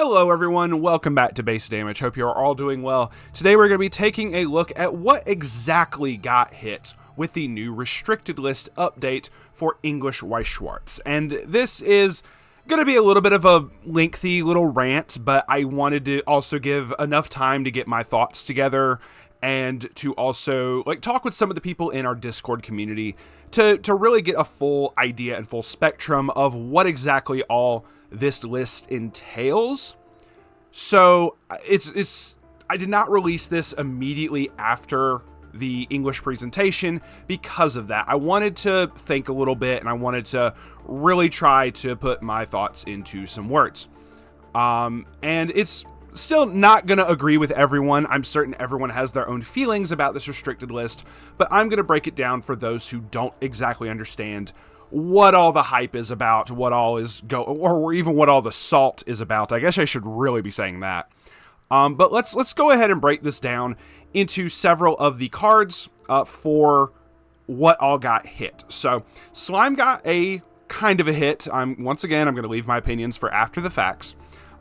Hello everyone, welcome back to Base Damage. Hope you're all doing well. Today we're going to be taking a look at what exactly got hit with the new restricted list update for English Weiss Schwarz. And this is going to be a little bit of a lengthy little rant, but I wanted to also give enough time to get my thoughts together and to also talk with some of the people in our Discord community to really get a full idea and full spectrum of what exactly all this list entails. So I did not release this immediately after the English presentation because of that. I wanted to think a little bit and I wanted to really try to put my thoughts into some words. And it's still not going to agree with everyone. I'm certain everyone has their own feelings about this restricted list, but I'm going to break it down for those who don't exactly understand what all the hype is about, what all is or even what all the salt is about. I guess I should really be saying that. But let's go ahead and break this down into several of the cards for what all got hit. So Slime got a kind of a hit. Once again, I'm going to leave my opinions for after the facts.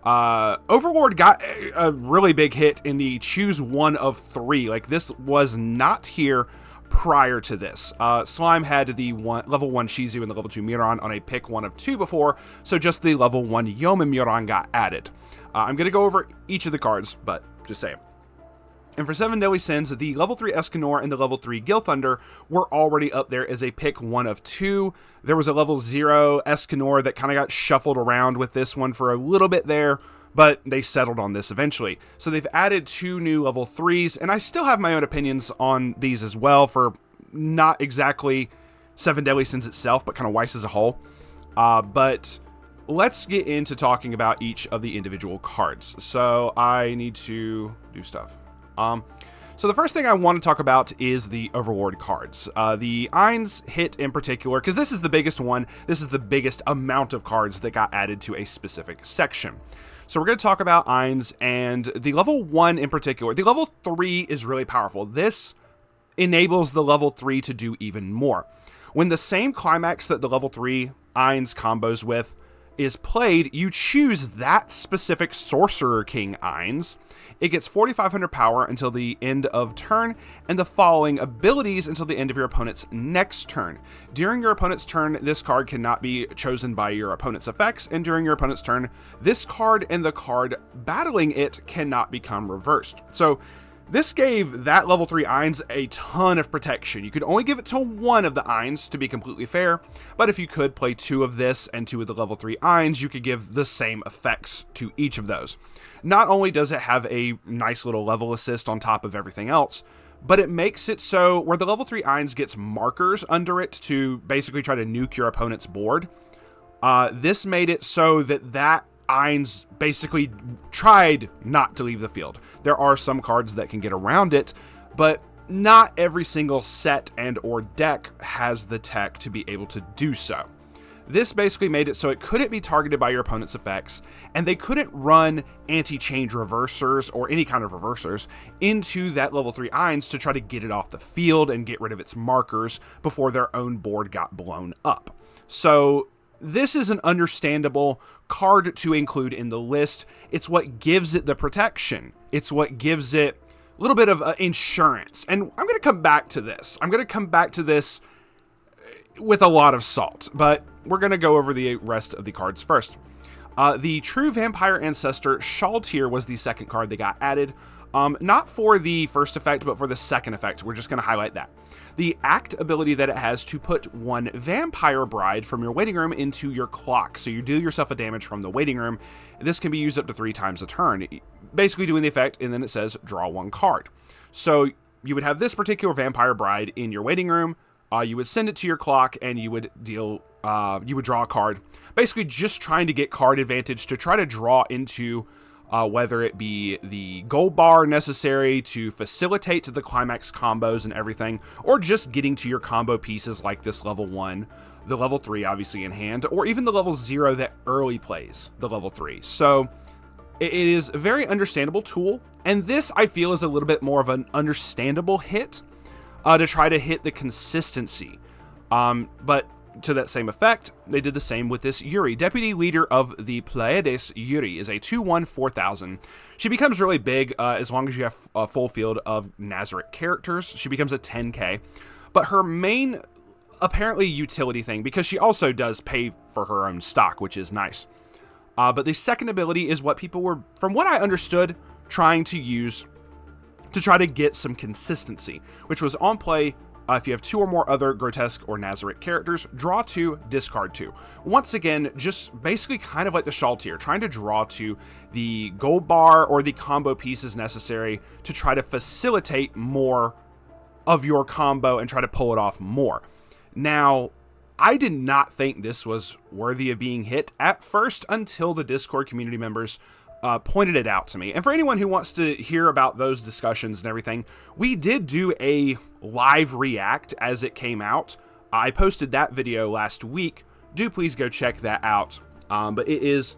Overlord got a really big hit in the choose one of three. This was not here prior to this. Slime had the level 1 Shizu and the level 2 Miran on a pick one of two before, so just the level 1 Yeoman Miran got added. I'm going to go over each of the cards, but just saying. And for 7 Deadly Sins, the level 3 Escanor and the level 3 Gilthunder were already up there as a pick one of two. There was a level 0 Escanor that kind of got shuffled around with this one for a little bit there, but they settled on this eventually. So they've added 2 new level 3s, and I still have my own opinions on these as well for not exactly 7 Deadly Sins itself, but kind of Weiss as a whole. But let's get into talking about each of the individual cards. So I need to do stuff. So the first thing I want to talk about is the Overlord cards. The Eins hit in particular, because this is the biggest one. This is the biggest amount of cards that got added to a specific section. So we're going to talk about Eins and the level 1 in particular. The level 3 is really powerful. This enables the level 3 to do even more. When the same climax that the level 3 Eins combos with is played, you choose that specific Sorcerer King Eins. It gets 4,500 power until the end of turn, and the following abilities until the end of your opponent's next turn. During your opponent's turn, this card cannot be chosen by your opponent's effects, and during your opponent's turn, this card and the card battling it cannot become reversed. So this gave that level 3 Eins a ton of protection. You could only give it to one of the Eins to be completely fair, but if you could play 2 of this and 2 of the level 3 Eins, you could give the same effects to each of those. Not only does it have a nice little level assist on top of everything else, but it makes it so where the level 3 Eins gets markers under it to basically try to nuke your opponent's board. This made it so that Eins basically tried not to leave the field. There are some cards that can get around it, but not every single set and or deck has the tech to be able to do so. This basically made it so it couldn't be targeted by your opponent's effects, and they couldn't run anti-change reversers or any kind of reversers into that level 3 Eins to try to get it off the field and get rid of its markers before their own board got blown up. So this is an understandable card to include in the list. It's what gives it the protection. It's what gives it a little bit of insurance. And I'm going to come back to this. I'm going to come back to this with a lot of salt, but we're going to go over the rest of the cards first. The True Vampire Ancestor Shaltir was the second card that got added. Not for the first effect, but for the second effect. We're just going to highlight that. The act ability that it has to put 1 Vampire Bride from your waiting room into your clock. So you deal yourself a damage from the waiting room. This can be used up to 3 times a turn, basically doing the effect, and then it says draw 1 card. So you would have this particular Vampire Bride in your waiting room. You would send it to your clock, and you would deal. You would draw a card. Basically, just trying to get card advantage to try to draw into whether it be the gold bar necessary to facilitate the climax combos and everything, or just getting to your combo pieces like this level 1, the level 3 obviously in hand, or even the level 0 that early plays the level 3. So it is a very understandable tool, and this I feel is a little bit more of an understandable hit to try to hit the consistency. But to that same effect, they did the same with this Yuri. Deputy leader of the Pleiades, Yuri is a 2/1 4000. She becomes really big as long as you have a full field of Nazaric characters. She becomes a 10k. But her main, apparently, utility thing, because she also does pay for her own stock, which is nice. But the second ability is what people were, from what I understood, trying to use to try to get some consistency, which was on play. If you have 2 or more other grotesque or Nazaric characters, draw 2, discard 2. Once again, just basically kind of like the Shaltir, trying to draw to the gold bar or the combo pieces necessary to try to facilitate more of your combo and try to pull it off more. Now, I did not think this was worthy of being hit at first until the Discord community members pointed it out to me. And for anyone who wants to hear about those discussions and everything, we did do a live react as it came out. I posted that video last week. Do please go check that out. But it is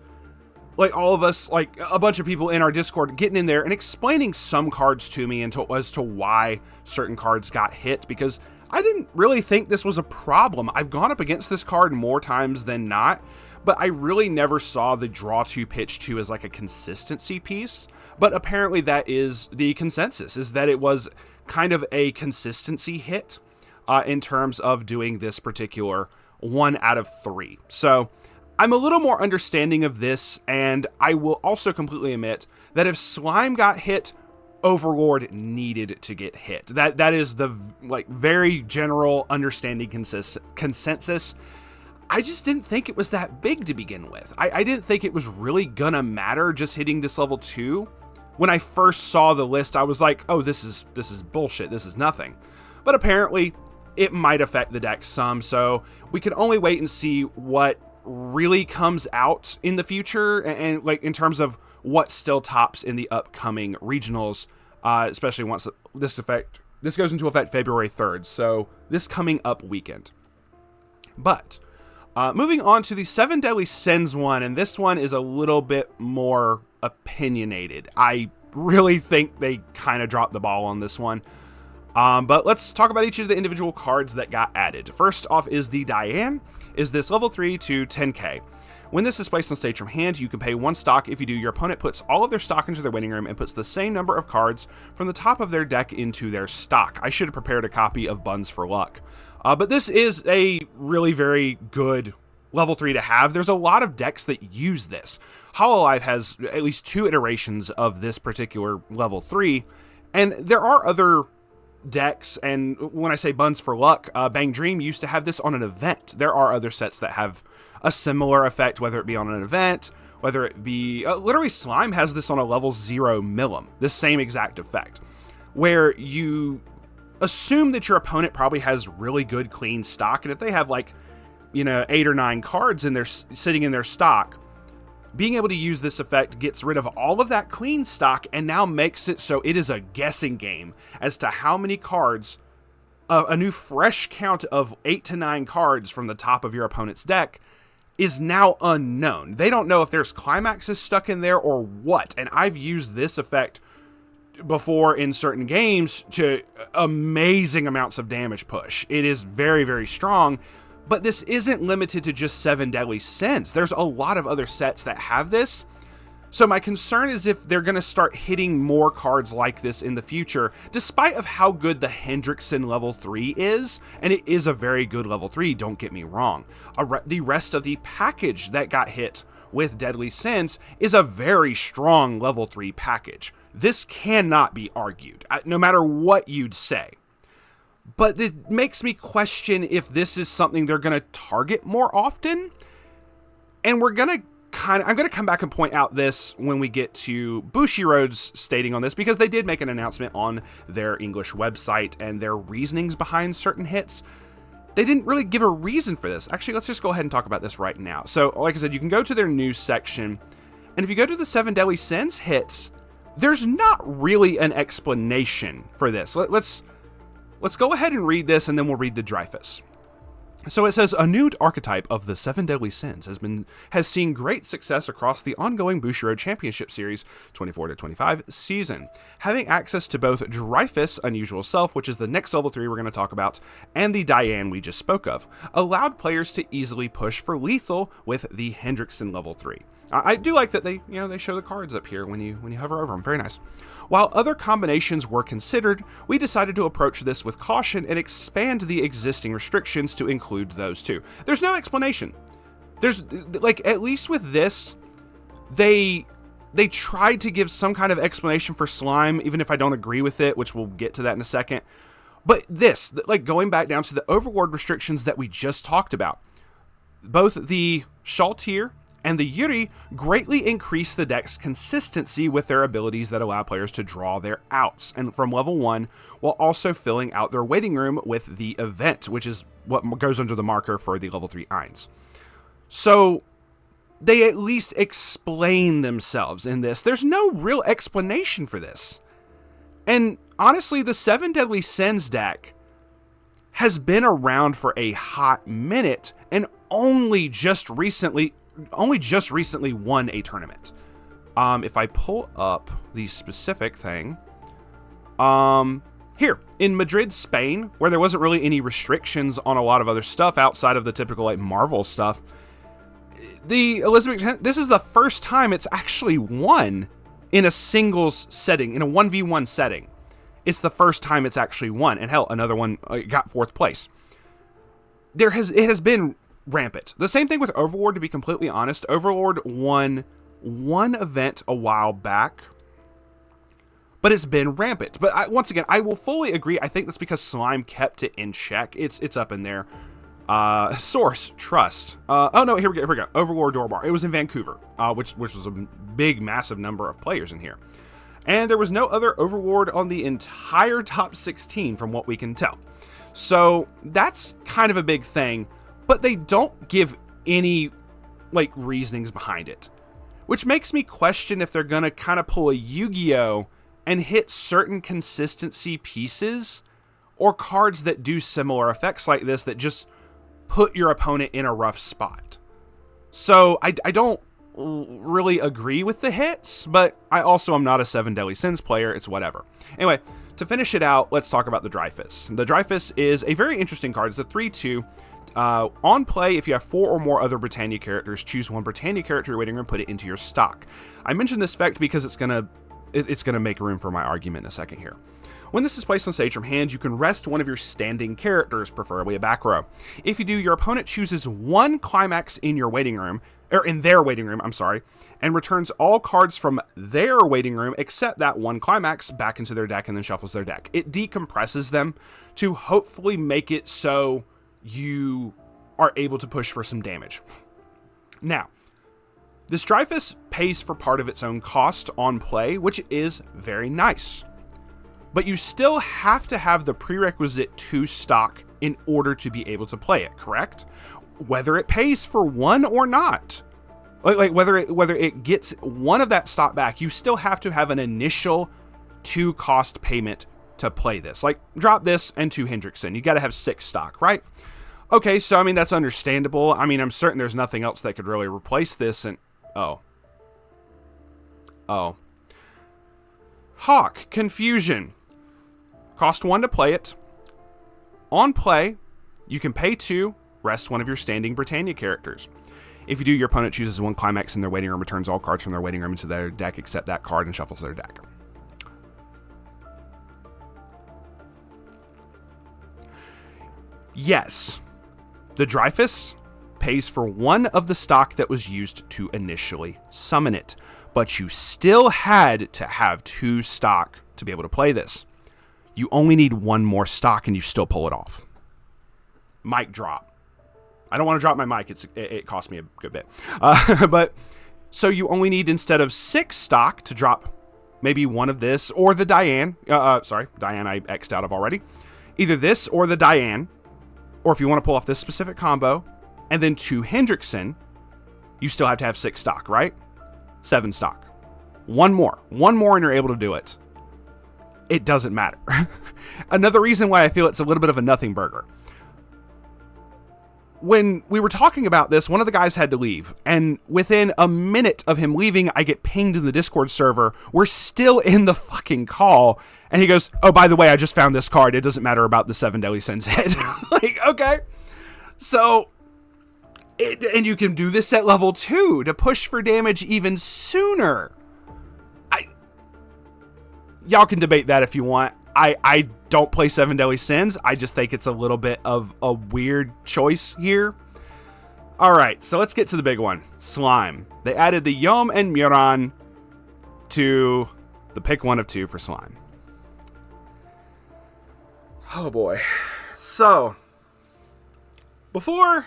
like all of us, like a bunch of people in our Discord getting in there and explaining some cards to me as to why certain cards got hit, because I didn't really think this was a problem. I've gone up against this card more times than not, but I really never saw the draw 2 pitch 2 as like a consistency piece. But apparently that is the consensus, is that it was kind of a consistency hit in terms of doing this particular 1 out of 3. So I'm a little more understanding of this, and I will also completely admit that if Slime got hit, Overlord needed to get hit. That is the like very general understanding consensus. I just didn't think it was that big to begin with. I didn't think it was really gonna matter just hitting this level 2. When I first saw the list, I was like, oh, this is bullshit. This is nothing. But apparently it might affect the deck some, so we can only wait and see what really comes out in the future, and like in terms of what still tops in the upcoming regionals, especially once this goes into effect February 3rd, so this coming up weekend. But moving on to the 7 Deadly Sins one, and this one is a little bit more opinionated. I really think they kind of dropped the ball on this one. But let's talk about each of the individual cards that got added. First off is the Diane, is this level 3 to 10k. When this is placed on stage from hand, you can pay 1 stock. If you do, your opponent puts all of their stock into their winning room and puts the same number of cards from the top of their deck into their stock. I should have prepared a copy of Buns for Luck. But this is a really very good level 3 to have. There's a lot of decks that use this. Hololive has at least 2 iterations of this particular level 3, and there are other decks, and when I say Buns for Luck, Bang Dream used to have this on an event. There are other sets that have a similar effect, whether it be on an event, whether it be literally Slime has this on a level 0 Milim, the same exact effect, where you assume that your opponent probably has really good clean stock, and if they have like 8 or 9 cards in their sitting in their stock, being able to use this effect gets rid of all of that clean stock and now makes it so it is a guessing game as to how many cards, a new fresh count of 8 to 9 cards from the top of your opponent's deck is now unknown. They don't know if there's climaxes stuck in there or what. And I've used this effect before in certain games to amazing amounts of damage push. It is very, very strong. But this isn't limited to just 7 Deadly Sins. There's a lot of other sets that have this. So my concern is if they're going to start hitting more cards like this in the future, despite of how good the Hendrickson level 3 is, and it is a very good level 3, don't get me wrong. The rest of the package that got hit with Deadly Sins is a very strong level 3 package. This cannot be argued, no matter what you'd say. But it makes me question if this is something they're going to target more often. And I'm going to come back and point out this when we get to Bushiroad's stating on this, because they did make an announcement on their English website and their reasonings behind certain hits. They didn't really give a reason for this. Actually, let's just go ahead and talk about this right now. So, like I said, you can go to their news section, and if you go to the 7 Deadly Sins hits, there's not really an explanation for this. Let's go ahead and read this, and then we'll read the Dreyfus. So it says a new archetype of the Seven Deadly Sins has seen great success across the ongoing Bushiroad Championship Series 24-25 season. Having access to both Dreyfus' Unusual Self, which is the next level 3 we're going to talk about, and the Diane we just spoke of, allowed players to easily push for lethal with the Hendrickson level 3. I do like that they show the cards up here when you hover over them. Very nice. While other combinations were considered, we decided to approach this with caution and expand the existing restrictions to include those too. There's no explanation. There's at least with this, they tried to give some kind of explanation for slime, even if I don't agree with it, which we'll get to that in a second. But this, going back down to the overlord restrictions that we just talked about, both the Shaltir and the Yuri greatly increase the deck's consistency with their abilities that allow players to draw their outs and from level 1, while also filling out their waiting room with the event, which is what goes under the marker for the level 3 Eins. So they at least explain themselves in this. There's no real explanation for this. And honestly, the Seven Deadly Sins deck has been around for a hot minute and only just recently won a tournament. If I pull up the specific thing, here in Madrid, Spain, where there wasn't really any restrictions on a lot of other stuff outside of the typical Marvel stuff, the Elizabeth, this is the first time it's actually won in a singles setting, in a 1v1 setting. It's the first time it's actually won, and hell, another one got 4th place. It has been rampant. The same thing with Overlord, to be completely honest. Overlord won one event a while back, but it's been rampant. But once again, I will fully agree. I think that's because Slime kept it in check. It's up in there. Source, trust. Oh no, here we go. Overlord Dorbar. It was in Vancouver, which was a big, massive number of players in here. And there was no other Overlord on the entire top 16 from what we can tell. So that's kind of a big thing. But they don't give any reasonings behind it, which makes me question if they're going to kind of pull a Yu-Gi-Oh and hit certain consistency pieces or cards that do similar effects like this that just put your opponent in a rough spot. So I don't really agree with the hits, but I also am not a Seven Deadly Sins player. It's whatever. Anyway, to finish it out, let's talk about the Dreyfus. The Dreyfus is a very interesting card. It's a 3/2. On play, if you have 4 or more other Britannia characters, choose one Britannia character in your waiting room, put it into your stock. I mentioned this effect because it's gonna make room for my argument in a second here. When this is placed on stage from hand, you can rest one of your standing characters, preferably a back row. If you do, your opponent chooses one climax in your waiting room, or in their waiting room, and returns all cards from their waiting room except that one climax back into their deck and then shuffles their deck. It decompresses them to hopefully make it so you are able to push for some damage. Now, this Dreyfus pays for part of its own cost on play, which is very nice. But you still have to have the prerequisite 2 stock in order to be able to play it, correct? Whether it pays for 1 or not. Whether it gets 1 of that stock back, you still have to have an initial 2 cost payment to play this. Drop this and 2 Hendrickson. You got to have 6 stock, right? Okay, so that's understandable. I'm certain there's nothing else that could really replace this. And oh. Hawk, Confusion. Cost 1 to play it. On play, you can pay 2, rest one of your standing Britannia characters. If you do, your opponent chooses one climax in their waiting room, returns all cards from their waiting room into their deck except that card, and shuffles their deck. Yes, the Dreyfus pays for 1 of the stock that was used to initially summon it, but you still had to have 2 stock to be able to play this. You only need 1 more stock and you still pull it off. Mic drop. I don't want to drop my mic. It cost me a good bit. But so you only need, instead of 6 stock to drop maybe 1 of this or the Diane. Diane I X'd out of already. Either this or the Diane. Or if you want to pull off this specific combo, and then 2 Hendrickson, you still have to have 6 stock, right? 7 stock. 1 more and you're able to do it. It doesn't matter. Another reason why I feel it's a little bit of a nothing burger. when we were talking about this, one of the guys had to leave. And within a minute of him leaving, I get pinged in the Discord server. We're still in the fucking call. And he goes, oh, by the way, I just found this card. It doesn't matter about the 7 Deadly Sins hit. Like, okay. So, and you can do this at level 2 to push for damage even sooner. Y'all can debate that if you want. I don't play 7 Deadly Sins. I just think it's a little bit of a weird choice here. All right, so let's get to the big one. Slime. They added the Yom and Muran to the pick 1 of 2 for Slime. Oh boy. So, before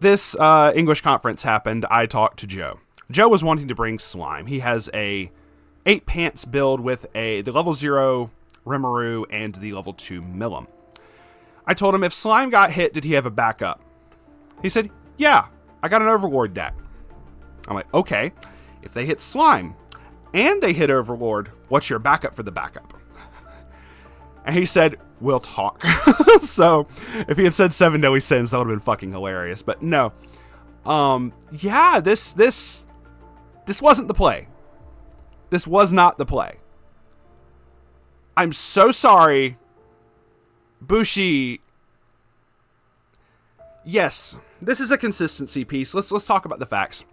this English conference happened, I talked to Joe. Joe was wanting to bring Slime. He has a 8 pants build with the level 0 Rimuru and the level 2 Millum. I told him if Slime got hit, did he have a backup? He said, yeah, I got an Overlord deck. I'm like, okay, if they hit Slime and they hit Overlord, what's your backup for the backup? And he said, we'll talk. So if he had said 7 Deadly Sins, that would have been fucking hilarious. But no. Yeah, this wasn't the play. This was not the play. I'm so sorry. Bushi. Yes, this is a consistency piece. Let's talk about the facts.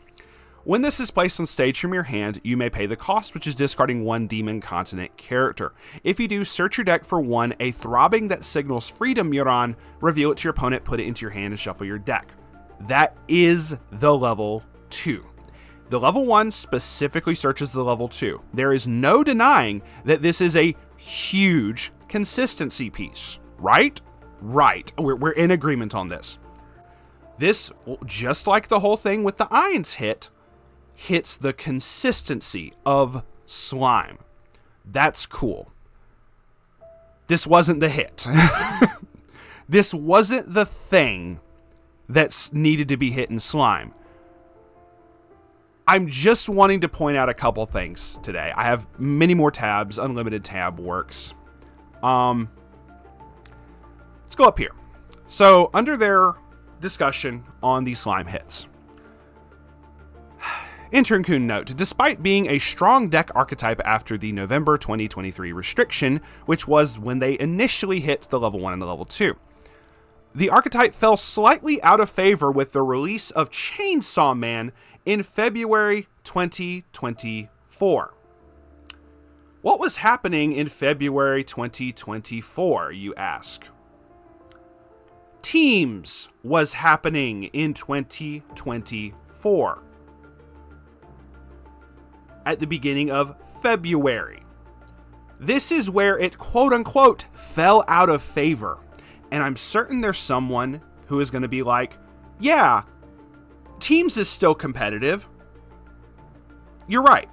When this is placed on stage from your hand, you may pay the cost, which is discarding 1 Demon Continent character. If you do, search your deck for 1, a throbbing that signals freedom Muran, reveal it to your opponent, put it into your hand, and shuffle your deck. That is the level 2. The level 1 specifically searches the level 2. There is no denying that this is a huge consistency piece, right? Right. We're in agreement on this. This, just like the whole thing with the Ions hit, hits the consistency of Slime. That's cool. This wasn't the hit. This wasn't the thing that's needed to be hit in Slime. I'm just wanting to point out a couple things today. I have many more tabs. Unlimited tab works. Let's go up here. So under their discussion on the Slime hits. Intern Kun note, despite being a strong deck archetype after the November 2023 restriction, which was when they initially hit the level 1 and the level 2, the archetype fell slightly out of favor with the release of Chainsaw Man in February 2024. What was happening in February 2024, you ask? Teams was happening in 2024. At the beginning of February. This is where it quote-unquote fell out of favor. And I'm certain there's someone who is going to be like, yeah, Teams is still competitive. You're right.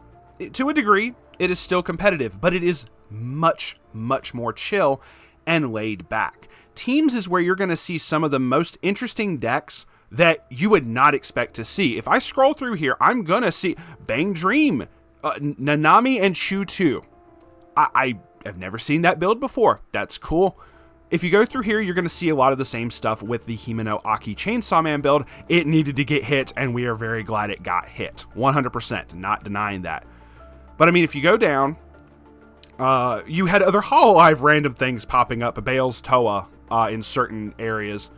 To a degree, it is still competitive, but it is much, much more chill and laid back. Teams is where you're going to see some of the most interesting decks that you would not expect to see. If I scroll through here, I'm going to see Bang Dream, Nanami, and Chu 2. I have never seen that build before. That's cool. If you go through here, you're going to see a lot of the same stuff with the Himeno Aki Chainsaw Man build. It needed to get hit, and we are very glad it got hit. 100%, not denying that. But I mean, if you go down, you had other Hololive random things popping up. Bale's Toa in certain areas.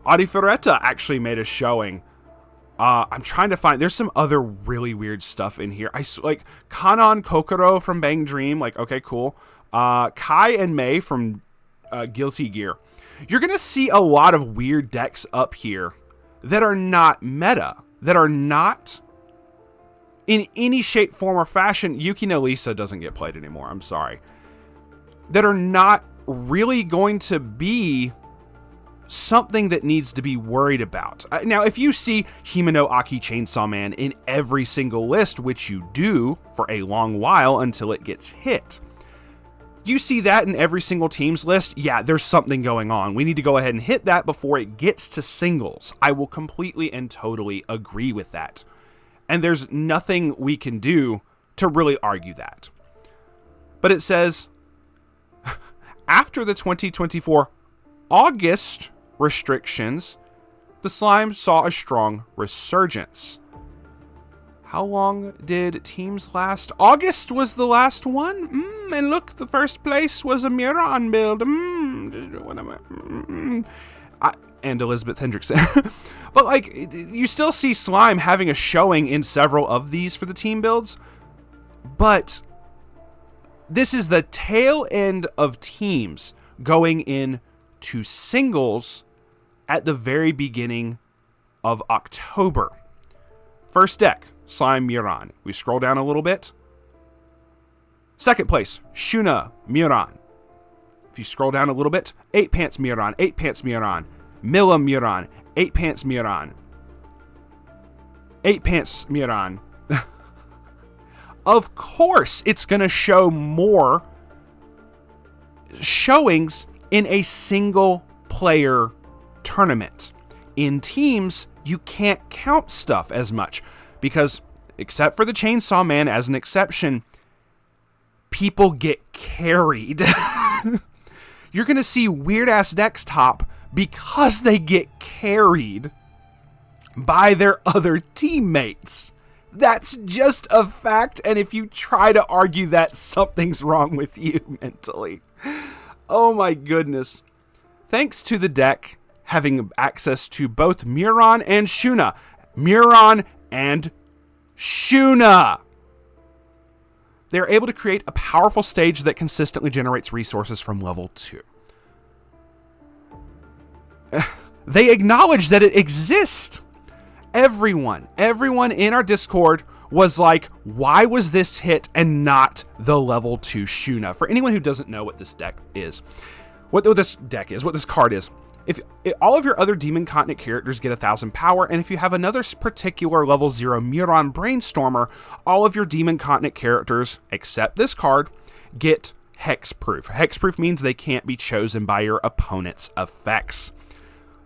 Adifureta actually made a showing. I'm trying to find, there's some other really weird stuff in here. Like Kanon Kokoro from Bang Dream, like, okay, cool. Kai and Mei from Guilty Gear. You're going to see a lot of weird decks up here that are not meta, that are not in any shape, form, or fashion. Yuki no Lisa doesn't get played anymore, I'm sorry. That are not really going to be something that needs to be worried about. Now, if you see Himeno Aki Chainsaw Man in every single list, which you do for a long while until it gets hit, you see that in every single team's list, yeah, there's something going on. We need to go ahead and hit that before it gets to singles. I will completely and totally agree with that. And there's nothing we can do to really argue that. But it says, after the 2024 August restrictions, the slime saw a strong resurgence. How long did teams last? August was the last one. And look, the first place was a Muron build. And Elizabeth Hendrickson. But like, you still see slime having a showing in several of these for the team builds. But this is the tail end of teams going into singles at the very beginning of October. First deck, Slime Muron. We scroll down a little bit. Second place, Shuna Muron. If you scroll down a little bit, 8 Pants Muron, 8 Pants Muron, Milla Muron, 8 Pants Muron, 8 Pants Muron. Of course, it's going to show more showings in a single player tournament. In teams, you can't count stuff as much because, except for the Chainsaw Man as an exception, people get carried. You're going to see weird-ass decks top because they get carried by their other teammates. That's just a fact, and if you try to argue that, something's wrong with you mentally. Oh my goodness. Thanks to the deck having access to both Muron and Shuna. Muron and Shuna. They're able to create a powerful stage that consistently generates resources from level 2. They acknowledge that it exists. Everyone in our Discord was like, why was this hit and not the level 2 Shuna? For anyone who doesn't know what this deck is, what this card is, if all of your other Demon Continent characters get 1,000 power, and if you have another particular level 0 Muron Brainstormer, all of your Demon Continent characters, except this card, get hexproof. Hexproof means they can't be chosen by your opponent's effects.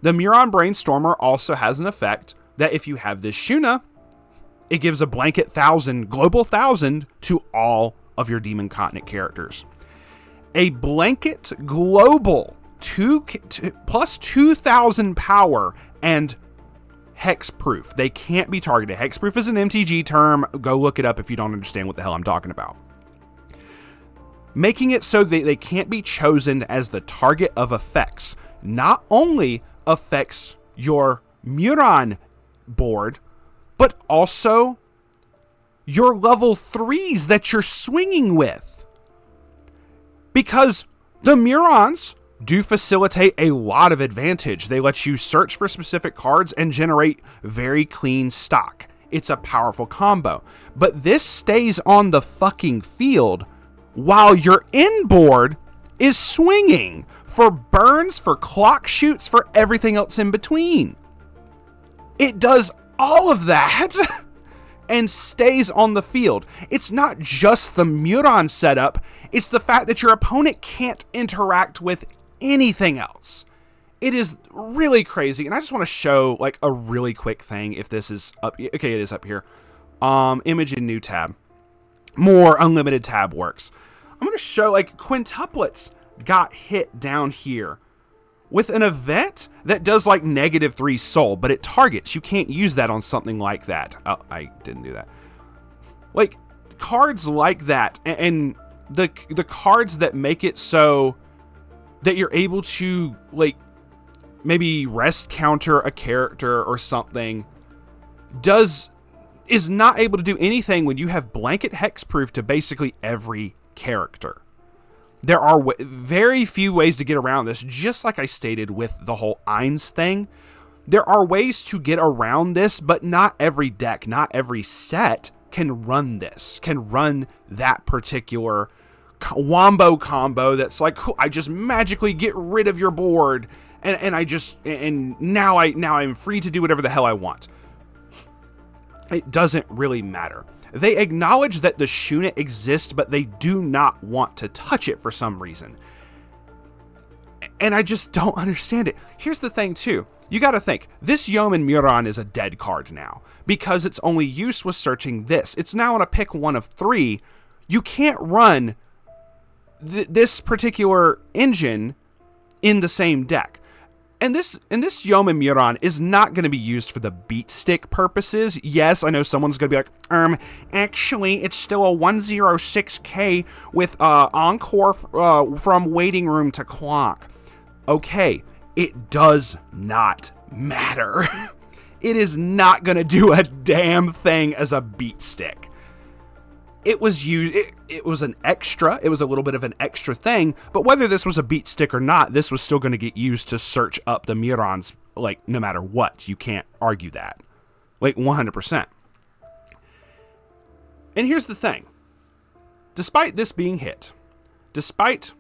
The Muron Brainstormer also has an effect that if you have this Shuna, it gives a blanket 1,000, global 1,000 to all of your Demon Continent characters. A blanket global plus 2,000 power and hexproof. They can't be targeted. Hexproof is an MTG term. Go look it up if you don't understand what the hell I'm talking about. Making it so that they can't be chosen as the target of effects. Not only affects your Muron board, but also your level 3s that you're swinging with. Because the Murons do facilitate a lot of advantage. They let you search for specific cards and generate very clean stock. It's a powerful combo. But this stays on the fucking field while your inboard is swinging for burns, for clock shoots, for everything else in between. It does all of that and stays on the field. It's not just the Muron setup, it's the fact that your opponent can't interact with anything else. It is really crazy, and I just want to show like a really quick thing if this is up. Okay, it is up here. Image in new tab. More unlimited tab works. I'm going to show like quintuplets got hit down here with an event that does like -3 soul, but it targets. You can't use that on something like that. Oh, I didn't do that. Like cards like that, and the cards that make it so that you're able to like maybe rest counter a character or something is not able to do anything when you have blanket hexproof to basically every character. There are very few ways to get around this, just like I stated with the whole Eins thing. There are ways to get around this, but not every deck, not every set can run this, can run that particular wombo combo that's like, cool, I just magically get rid of your board, and now I'm free to do whatever the hell I want. It doesn't really matter. They acknowledge that the Shuna exists, but they do not want to touch it for some reason. And I just don't understand it. Here's the thing, too. You got to think, this Yeoman Muron is a dead card now, because its only use was searching this. It's now on a pick 1 of 3. You can't run this particular engine in the same deck. And this Yomen Muron is not going to be used for the beat stick purposes. Yes, I know someone's going to be like, actually, it's still a 106K with encore from waiting room to clock. Okay, it does not matter. It is not going to do a damn thing as a beat stick. It was used, it was an extra, it was a little bit of an extra thing, but whether this was a beat stick or not, this was still going to get used to search up the Murons, like, no matter what. You can't argue that. Like, 100%. And here's the thing. Despite this being hit, despite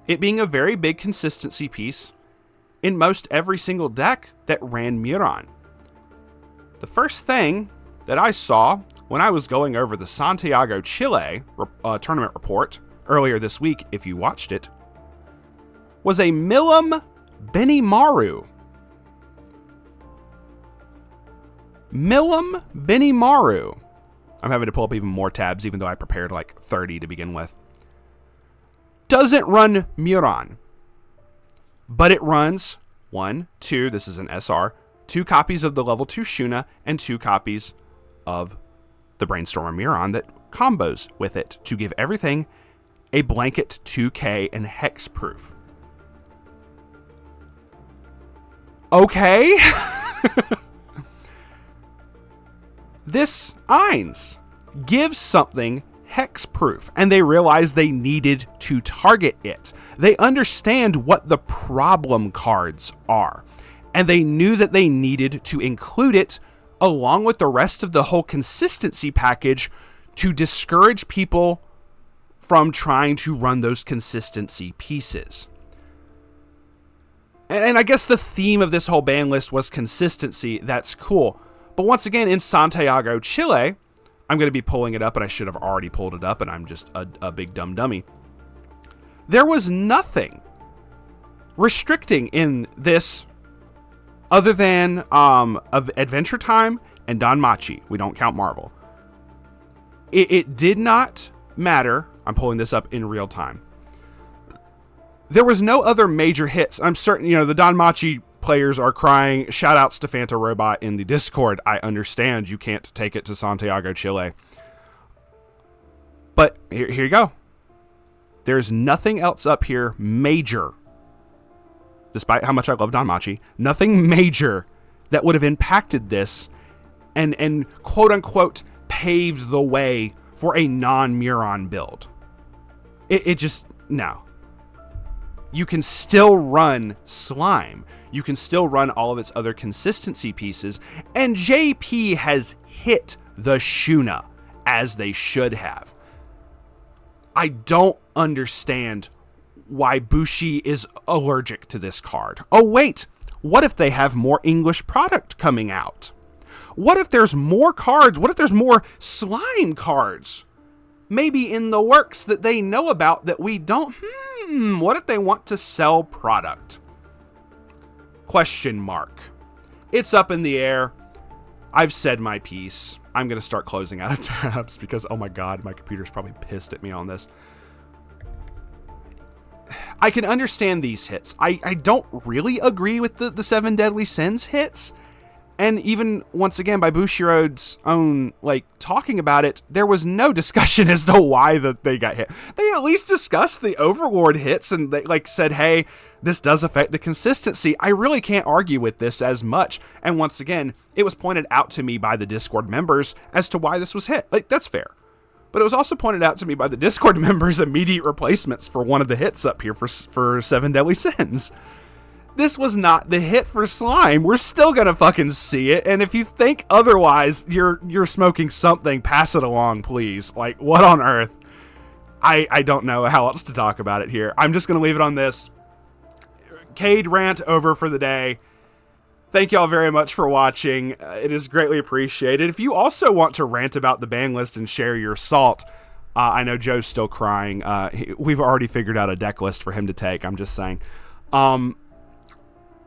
it being a very big consistency piece in most every single deck that ran Muron, the first thing that I saw when I was going over the Santiago, Chile tournament report earlier this week, if you watched it, was a Milim Benimaru. Milim Benimaru. I'm having to pull up even more tabs, even though I prepared like 30 to begin with. Doesn't run Muron, but it runs 1, 2, this is an SR, 2 copies of the level 2 Shuna, and 2 copies of the Brainstormer Muron that combos with it to give everything a blanket 2K and hexproof. Okay. This Eins gives something hexproof, and they realized they needed to target it. They understand what the problem cards are, and they knew that they needed to include it along with the rest of the whole consistency package to discourage people from trying to run those consistency pieces. And I guess the theme of this whole ban list was consistency. That's cool. But once again, in Santiago, Chile, I'm going to be pulling it up, and I should have already pulled it up, and I'm just a big dumb dummy. There was nothing restricting in this other than of Adventure Time and Danmachi. We don't count Marvel. It did not matter. I'm pulling this up in real time. There was no other major hits. I'm certain, the Danmachi players are crying. Shout outs to Fanta Robot in the Discord. I understand you can't take it to Santiago, Chile. But here you go. There's nothing else up here major. Despite how much I love Danmachi, nothing major that would have impacted this and quote unquote paved the way for a non-Muron build. It just, no. You can still run Slime. You can still run all of its other consistency pieces, and JP has hit the Shuna as they should have. I don't understand why Bushi is allergic to this card. Oh wait, what if they have more English product coming out? What if there's more cards? What if there's more Slime cards? Maybe in the works that they know about that we don't. What if they want to sell product? Question mark. It's up in the air. I've said my piece. I'm going to start closing out of tabs because, oh my god, my computer's probably pissed at me on this. I can understand these hits. I don't really agree with the 7 Deadly Sins hits. And even, once again, by Bushiroad's own, talking about it, there was no discussion as to why they got hit. They at least discussed the Overlord hits and they, said, hey, this does affect the consistency. I really can't argue with this as much. And once again, it was pointed out to me by the Discord members as to why this was hit. That's fair. But it was also pointed out to me by the Discord members' immediate replacements for one of the hits up here for 7 Deadly Sins. This was not the hit for Slime. We're still gonna fucking see it, and if you think otherwise, you're smoking something. Pass it along, please. What on earth? I don't know how else to talk about it here. I'm just gonna leave it on this. Cade rant over for the day. Thank y'all very much for watching. It is greatly appreciated. If you also want to rant about the ban list and share your salt, I know Joe's still crying. We've already figured out a deck list for him to take. I'm just saying.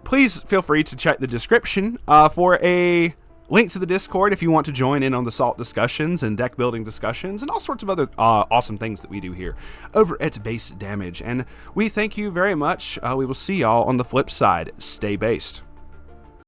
Please feel free to check the description for a Link to the Discord if you want to join in on the salt discussions and deck building discussions and all sorts of other awesome things that we do here over at Base Damage. And we thank you very much. We will see y'all on the flip side. Stay based.